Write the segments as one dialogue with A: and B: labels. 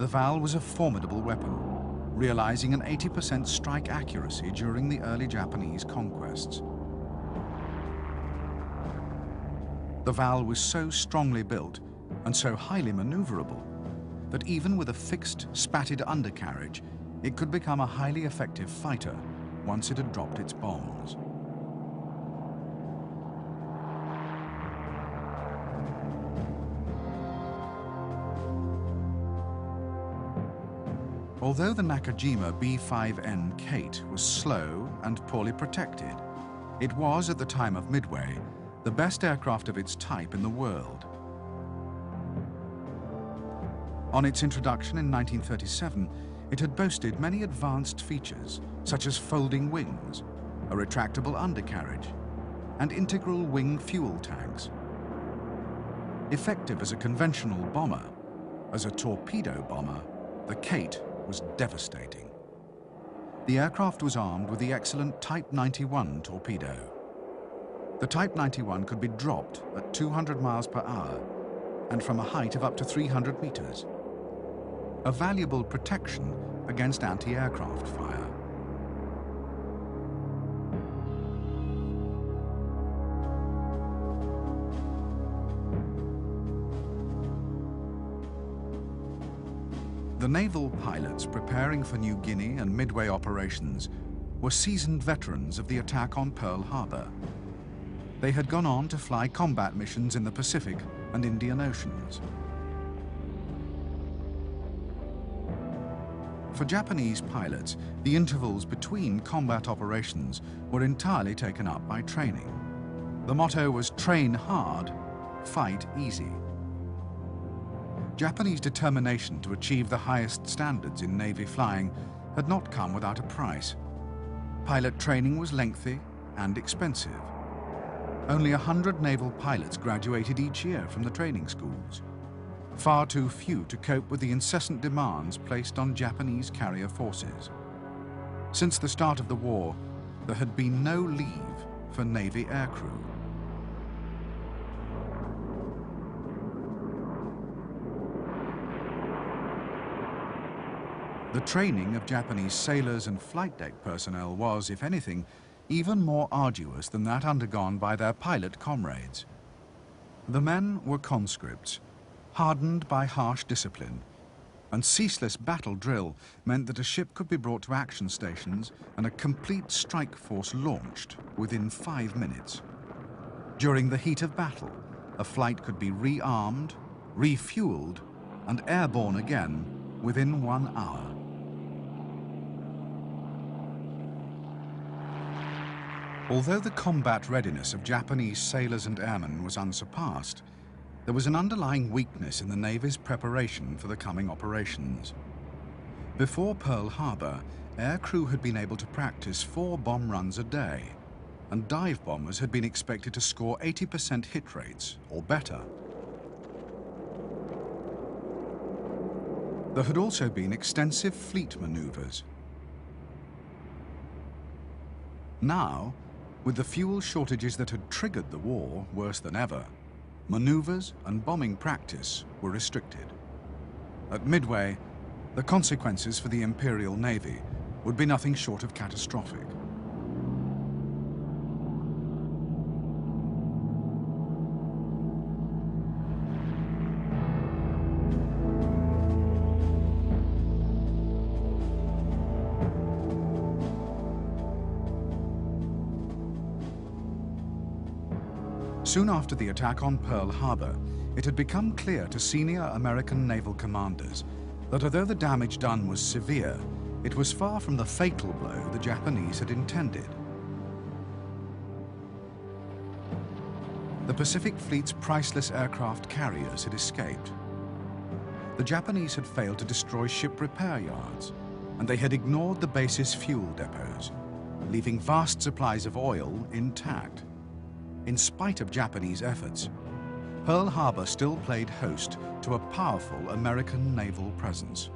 A: The Val was a formidable weapon, realizing an 80% strike accuracy during the early Japanese conquests. The Val was so strongly built and so highly maneuverable that even with a fixed, spatted undercarriage, it could become a highly effective fighter once it had dropped its bombs. Although the Nakajima B-5N Kate was slow and poorly protected, it was, at the time of Midway, the best aircraft of its type in the world. On its introduction in 1937, it had boasted many advanced features, such as folding wings, a retractable undercarriage, and integral wing fuel tanks. Effective as a conventional bomber, as a torpedo bomber, the Kate was devastating. The aircraft was armed with the excellent Type 91 torpedo. The Type 91 could be dropped at 200 miles per hour and from a height of up to 300 meters. A valuable protection against anti-aircraft fire. The naval pilots preparing for New Guinea and Midway operations were seasoned veterans of the attack on Pearl Harbor. They had gone on to fly combat missions in the Pacific and Indian Oceans. For Japanese pilots, the intervals between combat operations were entirely taken up by training. The motto was train hard, fight easy. Japanese determination to achieve the highest standards in Navy flying had not come without a price. Pilot training was lengthy and expensive. Only 100 naval pilots graduated each year from the training schools. Far too few to cope with the incessant demands placed on Japanese carrier forces. Since the start of the war, there had been no leave for Navy aircrew. The training of Japanese sailors and flight deck personnel was, if anything, even more arduous than that undergone by their pilot comrades. The men were conscripts, hardened by harsh discipline, and ceaseless battle drill meant that a ship could be brought to action stations and a complete strike force launched within 5 minutes. During the heat of battle, a flight could be rearmed, refueled, and airborne again within 1 hour. Although the combat readiness of Japanese sailors and airmen was unsurpassed, there was an underlying weakness in the Navy's preparation for the coming operations. Before Pearl Harbor, aircrew had been able to practice 4 bomb runs a day, and dive bombers had been expected to score 80% hit rates or better. There had also been extensive fleet maneuvers. Now, with the fuel shortages that had triggered the war worse than ever, maneuvers and bombing practice were restricted. At Midway, the consequences for the Imperial Navy would be nothing short of catastrophic. Soon after the attack on Pearl Harbor, it had become clear to senior American naval commanders that although the damage done was severe, it was far from the fatal blow the Japanese had intended. The Pacific Fleet's priceless aircraft carriers had escaped. The Japanese had failed to destroy ship repair yards, and they had ignored the base's fuel depots, leaving vast supplies of oil intact. In spite of Japanese efforts, Pearl Harbor still played host to a powerful American naval presence.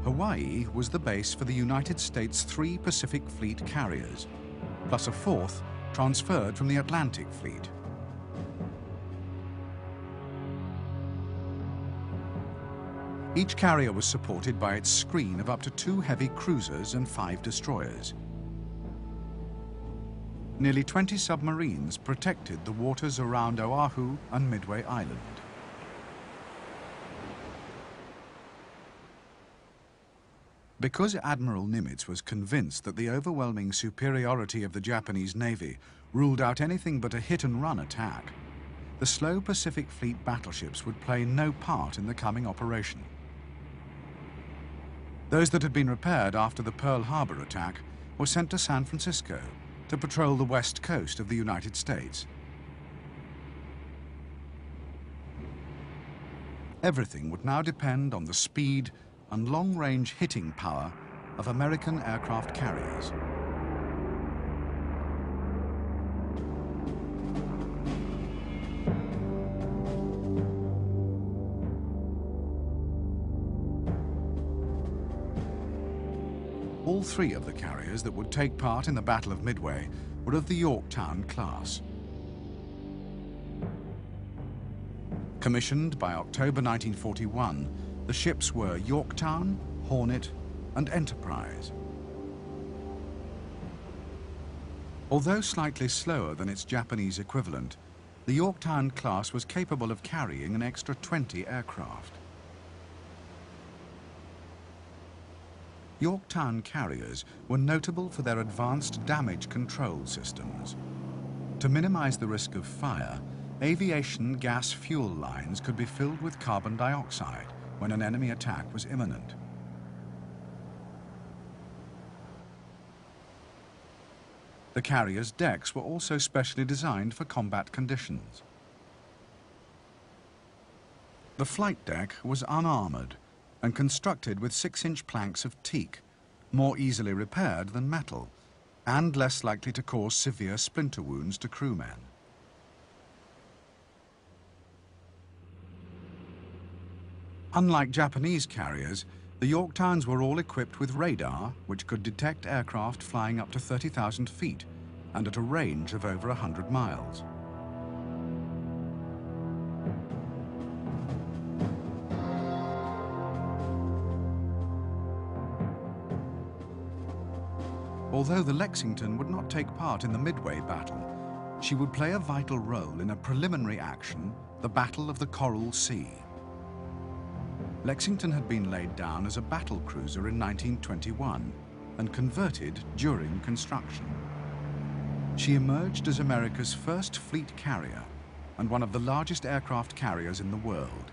A: Hawaii was the base for the United States' 3 Pacific Fleet carriers, plus a 4th, transferred from the Atlantic Fleet. Each carrier was supported by its screen of up to 2 heavy cruisers and 5 destroyers. Nearly 20 submarines protected the waters around Oahu and Midway Island. Because Admiral Nimitz was convinced that the overwhelming superiority of the Japanese Navy ruled out anything but a hit-and-run attack, the slow Pacific Fleet battleships would play no part in the coming operation. Those that had been repaired after the Pearl Harbor attack were sent to San Francisco to patrol the west coast of the United States. Everything would now depend on the speed and long-range hitting power of American aircraft carriers. All 3 of the carriers that would take part in the Battle of Midway were of the Yorktown class. Commissioned by October 1941, the ships were Yorktown, Hornet, and Enterprise. Although slightly slower than its Japanese equivalent, the Yorktown class was capable of carrying an extra 20 aircraft. Yorktown carriers were notable for their advanced damage control systems. To minimize the risk of fire, aviation gas fuel lines could be filled with carbon dioxide when an enemy attack was imminent. The carrier's decks were also specially designed for combat conditions. The flight deck was unarmored and constructed with 6-inch planks of teak, more easily repaired than metal, and less likely to cause severe splinter wounds to crewmen. Unlike Japanese carriers, the Yorktowns were all equipped with radar, which could detect aircraft flying up to 30,000 feet and at a range of over 100 miles. Although the Lexington would not take part in the Midway battle, she would play a vital role in a preliminary action, the Battle of the Coral Sea. Lexington had been laid down as a battle cruiser in 1921 and converted during construction. She emerged as America's first fleet carrier and one of the largest aircraft carriers in the world.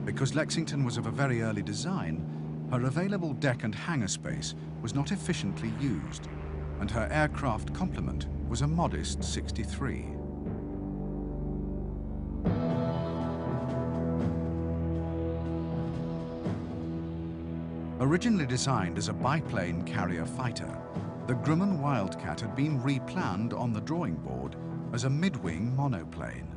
A: Because Lexington was of a very early design, her available deck and hangar space was not efficiently used, and her aircraft complement was a modest 63. Originally designed as a biplane carrier fighter, the Grumman Wildcat had been replanned on the drawing board as a mid-wing monoplane.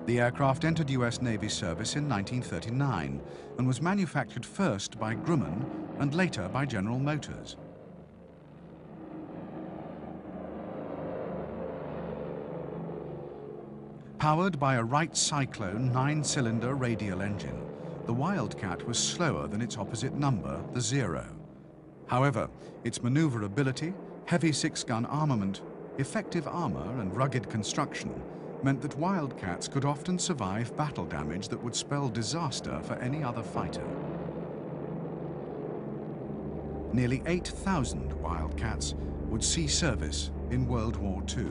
A: The aircraft entered US Navy service in 1939 and was manufactured first by Grumman and later by General Motors. Powered by a Wright Cyclone 9-cylinder radial engine, the Wildcat was slower than its opposite number, the Zero. However, its maneuverability, heavy 6-gun armament, effective armor and rugged construction meant that Wildcats could often survive battle damage that would spell disaster for any other fighter. Nearly 8,000 Wildcats would see service in World War II.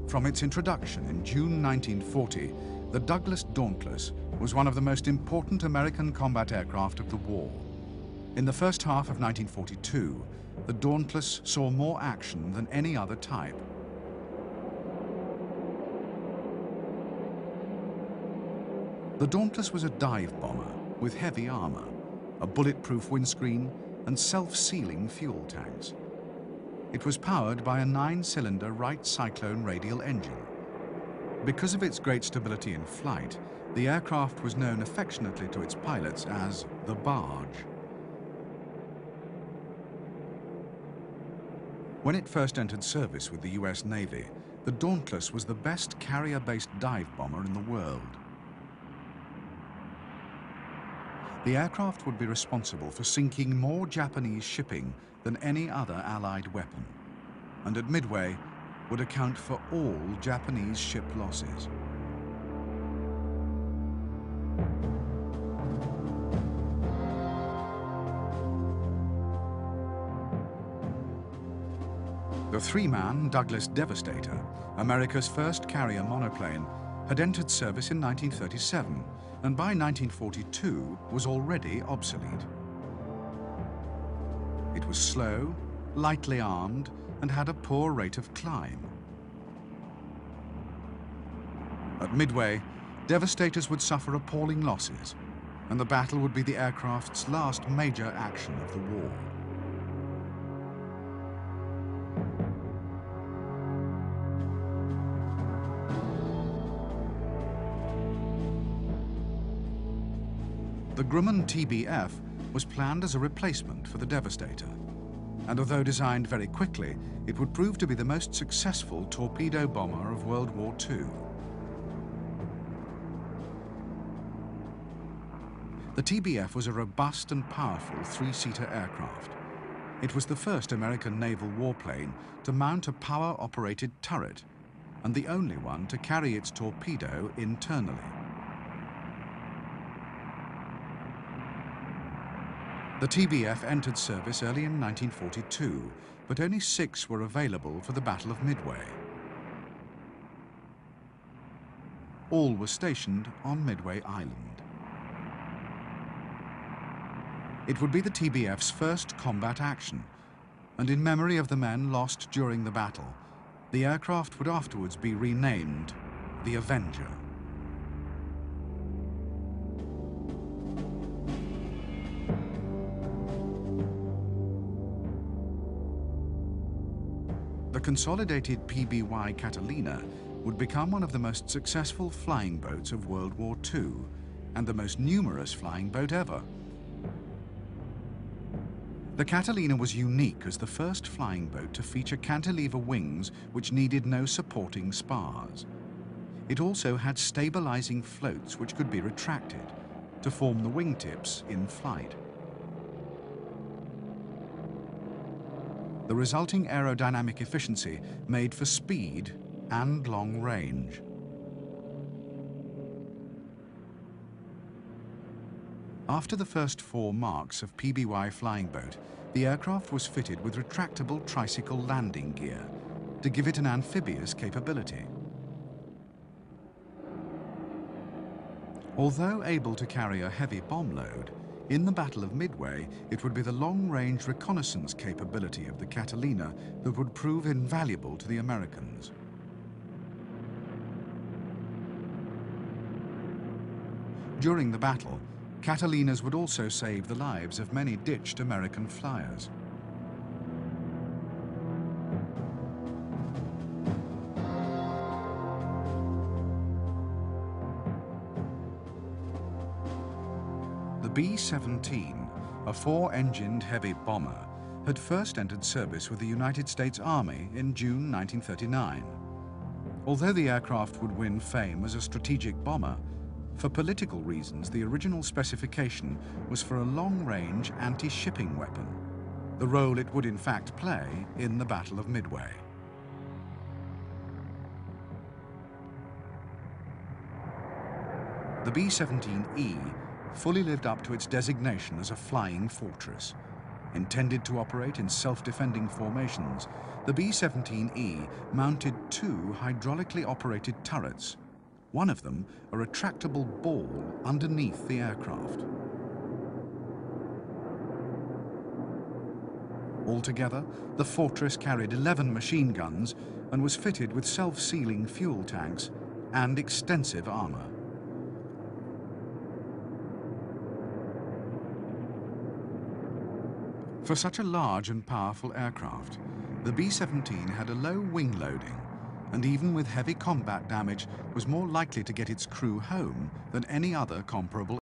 A: From its introduction in June 1940, the Douglas Dauntless was one of the most important American combat aircraft of the war. In the first half of 1942, the Dauntless saw more action than any other type. The Dauntless was a dive bomber with heavy armor, a bulletproof windscreen, and self-sealing fuel tanks. It was powered by a 9-cylinder Wright Cyclone radial engine. Because of its great stability in flight, the aircraft was known affectionately to its pilots as the Barge. When it first entered service with the US Navy, the Dauntless was the best carrier-based dive bomber in the world. The aircraft would be responsible for sinking more Japanese shipping than any other Allied weapon, and at Midway would account for all Japanese ship losses. The three-man Douglas Devastator, America's first carrier monoplane, had entered service in 1937 and by 1942 was already obsolete. It was slow, lightly armed, and had a poor rate of climb. At Midway, Devastators would suffer appalling losses, and the battle would be the aircraft's last major action of the war. The Grumman TBF was planned as a replacement for the Devastator, and although designed very quickly, it would prove to be the most successful torpedo bomber of World War II. The TBF was a robust and powerful three-seater aircraft. It was the first American naval warplane to mount a power-operated turret, and the only one to carry its torpedo internally. The TBF entered service early in 1942, but only 6 were available for the Battle of Midway. All were stationed on Midway Island. It would be the TBF's first combat action, and in memory of the men lost during the battle, the aircraft would afterwards be renamed the Avenger. The consolidated PBY Catalina would become one of the most successful flying boats of World War II and the most numerous flying boat ever. The Catalina was unique as the first flying boat to feature cantilever wings which needed no supporting spars. It also had stabilizing floats which could be retracted to form the wingtips in flight. The resulting aerodynamic efficiency made for speed and long range. After the first 4 marks of PBY flying boat, the aircraft was fitted with retractable tricycle landing gear to give it an amphibious capability. Although able to carry a heavy bomb load, in the Battle of Midway, it would be the long-range reconnaissance capability of the Catalina that would prove invaluable to the Americans. During the battle, Catalinas would also save the lives of many ditched American flyers. The B-17, a 4-engined heavy bomber, had first entered service with the United States Army in June 1939. Although the aircraft would win fame as a strategic bomber, for political reasons the original specification was for a long-range anti-shipping weapon, the role it would in fact play in the Battle of Midway. The B-17E fully lived up to its designation as a flying fortress. Intended to operate in self-defending formations, the B-17E mounted 2 hydraulically operated turrets, one of them a retractable ball underneath the aircraft. Altogether, the fortress carried 11 machine guns and was fitted with self-sealing fuel tanks and extensive armor. For such a large and powerful aircraft, the B-17 had a low wing loading and even with heavy combat damage was more likely to get its crew home than any other comparable